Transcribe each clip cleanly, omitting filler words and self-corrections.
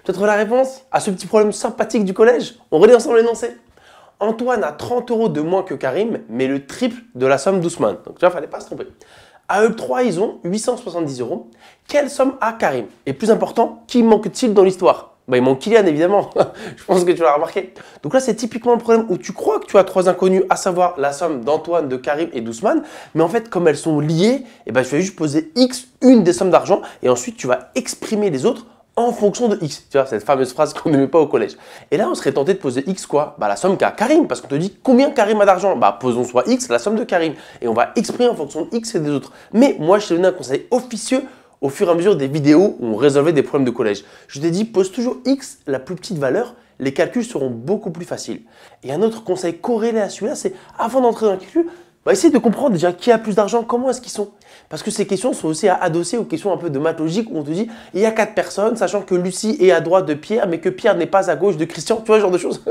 Tu as trouvé la réponse à ce petit problème sympathique du collège? On relit ensemble l'énoncé. Antoine a 30 € de moins que Karim, mais le triple de la somme d'Ousmane. Donc tu vois, il ne fallait pas se tromper. À eux trois, ils ont 870 €. Quelle somme a Karim? Et plus important, qui manque-t-il dans l'histoire? Il manque Kylian, évidemment. Je pense que tu l'as remarqué. Donc là, c'est typiquement le problème où tu crois que tu as trois inconnus, à savoir la somme d'Antoine, de Karim et d'Ousmane. Mais en fait, comme elles sont liées, tu vas juste poser X, une des sommes d'argent, et ensuite tu vas exprimer les autres en fonction de X. Tu vois, cette fameuse phrase qu'on n'aimait pas au collège. Et là, on serait tenté de poser X quoi? La somme qu'a Karim, parce qu'on te dit combien Karim a d'argent. Posons soit X, la somme de Karim. Et on va exprimer en fonction de X et des autres. Mais moi, je t'ai donné un conseil officieux au fur et à mesure des vidéos où on résolvait des problèmes de collège. Je t'ai dit, pose toujours X, la plus petite valeur, les calculs seront beaucoup plus faciles. Et un autre conseil corrélé à celui-là, c'est avant d'entrer dans le calcul, essayer de comprendre déjà qui a plus d'argent, comment est-ce qu'ils sont. Parce que ces questions sont aussi à adosser aux questions un peu de maths logique où on te dit, il y a 4 personnes, sachant que Lucie est à droite de Pierre, mais que Pierre n'est pas à gauche de Christian, tu vois, ce genre de choses.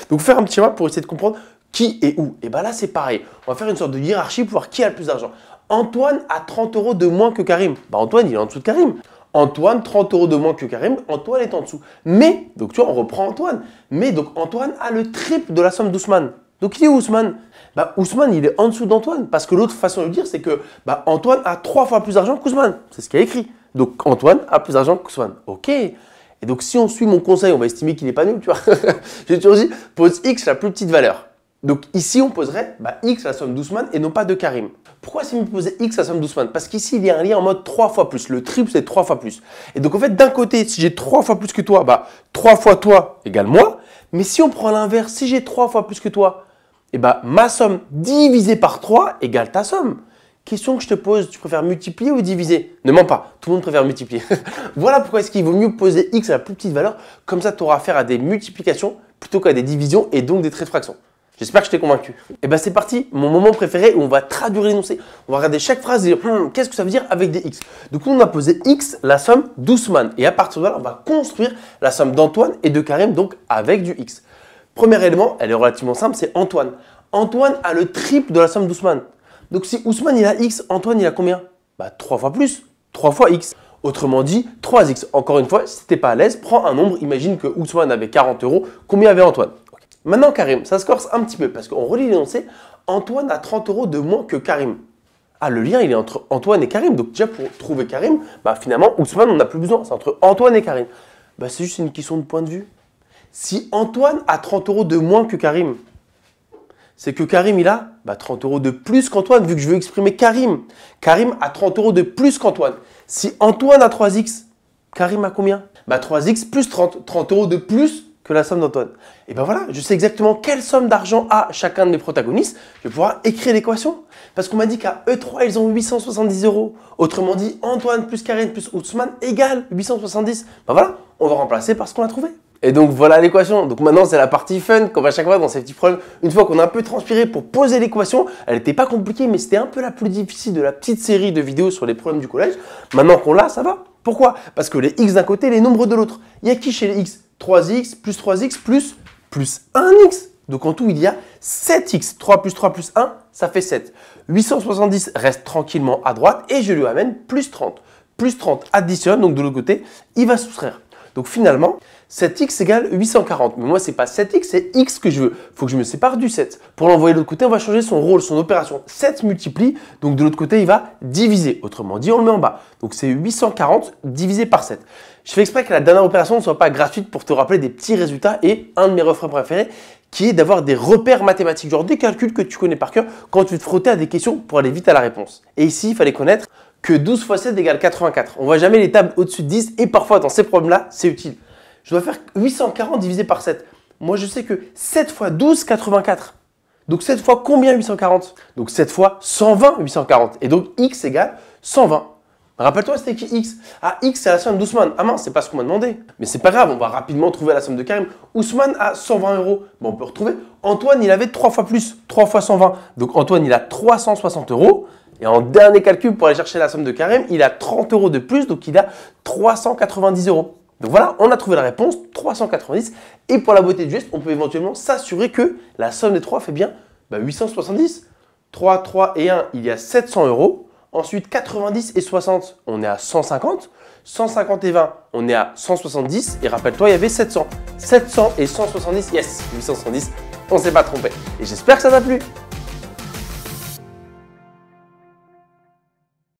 Donc faire un petit map pour essayer de comprendre qui est où. Et là, c'est pareil. On va faire une sorte de hiérarchie pour voir qui a le plus d'argent. Antoine a 30 € de moins que Karim. Antoine, il est en dessous de Karim. Antoine, 30 € de moins que Karim. Antoine est en dessous. Mais, donc tu vois, on reprend Antoine. Mais donc Antoine a le triple de la somme d'Ousmane. Donc il est où Ousmane? Ousmane, il est en dessous d'Antoine. Parce que l'autre façon de le dire, c'est que Antoine a 3 fois plus d'argent qu'Ousmane. C'est ce qu'il y a écrit. Donc Antoine a plus d'argent qu'Ousmane. Ok. Et donc si on suit mon conseil, on va estimer qu'il n'est pas nul, tu vois. J'ai toujours dit, pose X la plus petite valeur. Donc ici, on poserait X la somme d'Ousmane et non pas de Karim. Pourquoi c'est mieux de poser X la somme d'Ousmane? Parce qu'ici, il y a un lien en mode 3 fois plus. Le triple, c'est 3 fois plus. Et donc en fait, d'un côté, si j'ai 3 fois plus que toi, 3 fois toi égale moi. Mais si on prend l'inverse, si j'ai 3 fois plus que toi, ma somme divisée par 3 égale ta somme. Question que je te pose, tu préfères multiplier ou diviser? Ne mens pas, tout le monde préfère multiplier. Voilà pourquoi est-ce qu'il vaut mieux poser X à la plus petite valeur. Comme ça, tu auras affaire à des multiplications plutôt qu'à des divisions et donc des traits de fraction. J'espère que je t'ai convaincu. Et c'est parti, mon moment préféré où on va traduire l'énoncé. On va regarder chaque phrase et dire qu'est-ce que ça veut dire avec des X. Donc on a posé X, la somme d'Ousmane. Et à partir de là, on va construire la somme d'Antoine et de Karim, donc avec du X. Premier élément, elle est relativement simple, c'est Antoine. Antoine a le triple de la somme d'Ousmane. Donc si Ousmane il a X, Antoine il a combien? 3 fois plus, 3 fois X. Autrement dit, 3X. Encore une fois, si tu n'es pas à l'aise, prends un nombre. Imagine que Ousmane avait 40 €. Combien avait Antoine? Maintenant, Karim, ça se corse un petit peu parce qu'on relit l'énoncé. Antoine a 30 € de moins que Karim. Le lien, il est entre Antoine et Karim. Donc déjà, pour trouver Karim, finalement, Ousmane, on n'a plus besoin. C'est entre Antoine et Karim. C'est juste une question de point de vue. Si Antoine a 30 € de moins que Karim, c'est que Karim, il a 30 € de plus qu'Antoine, vu que je veux exprimer Karim. Karim a 30 € de plus qu'Antoine. Si Antoine a 3X, Karim a combien? 3X plus 30. 30 € de plus que la somme d'Antoine. Et voilà, je sais exactement quelle somme d'argent a chacun de mes protagonistes. Je vais pouvoir écrire l'équation. Parce qu'on m'a dit qu'à E3, ils ont 870 €. Autrement dit, Antoine plus Karim plus Ousmane égale 870. Voilà, on va remplacer par ce qu'on a trouvé. Et donc voilà l'équation. Donc maintenant, c'est la partie fun, comme à chaque fois dans ces petits problèmes. Une fois qu'on a un peu transpiré pour poser l'équation, elle n'était pas compliquée, mais c'était un peu la plus difficile de la petite série de vidéos sur les problèmes du collège. Maintenant qu'on l'a, ça va. Pourquoi? Parce que les X d'un côté, les nombres de l'autre. Il y a qui chez les X? 3X plus 3X plus 1X. Donc en tout, il y a 7X. 3 plus 3 plus 1, ça fait 7. 870 reste tranquillement à droite et je lui amène plus 30. Plus 30 additionne, donc de l'autre côté, il va soustraire. Donc finalement, 7x égale 840. Mais moi, ce n'est pas 7x, c'est x que je veux. Il faut que je me sépare du 7. Pour l'envoyer de l'autre côté, on va changer son rôle, son opération. 7 multiplie, donc de l'autre côté, il va diviser. Autrement dit, on le met en bas. Donc c'est 840 divisé par 7. Je fais exprès que la dernière opération ne soit pas gratuite pour te rappeler des petits résultats et un de mes refrains préférés qui est d'avoir des repères mathématiques, genre des calculs que tu connais par cœur quand tu veux te frotter à des questions pour aller vite à la réponse. Et ici, il fallait connaître que 12 fois 7 égale 84. On ne voit jamais les tables au-dessus de 10 et parfois dans ces problèmes-là, c'est utile. Je dois faire 840 divisé par 7. Moi, je sais que 7 fois 12, 84. Donc 7 fois combien 840? Donc 7 fois 120 840. Et donc x égale 120. Rappelle-toi, c'était qui x? X, c'est la somme d'Ousmane. Mince, c'est pas ce qu'on m'a demandé. Mais c'est pas grave, on va rapidement trouver la somme de Karim. Ousmane a 120 €. On peut retrouver. Antoine, il avait 3 fois plus. 3 fois 120. Donc Antoine, il a 360 €. Et en dernier calcul, pour aller chercher la somme de Karim, il a 30 € de plus. Donc il a 390 €. Donc voilà, on a trouvé la réponse, 390. Et pour la beauté du geste, on peut éventuellement s'assurer que la somme des 3 fait bien 870. 3 et 1, il y a 700 €. Ensuite, 90 et 60, on est à 150. 150 et 20, on est à 170. Et rappelle-toi, il y avait 700. 700 et 170, yes, 870, on ne s'est pas trompé. Et j'espère que ça t'a plu.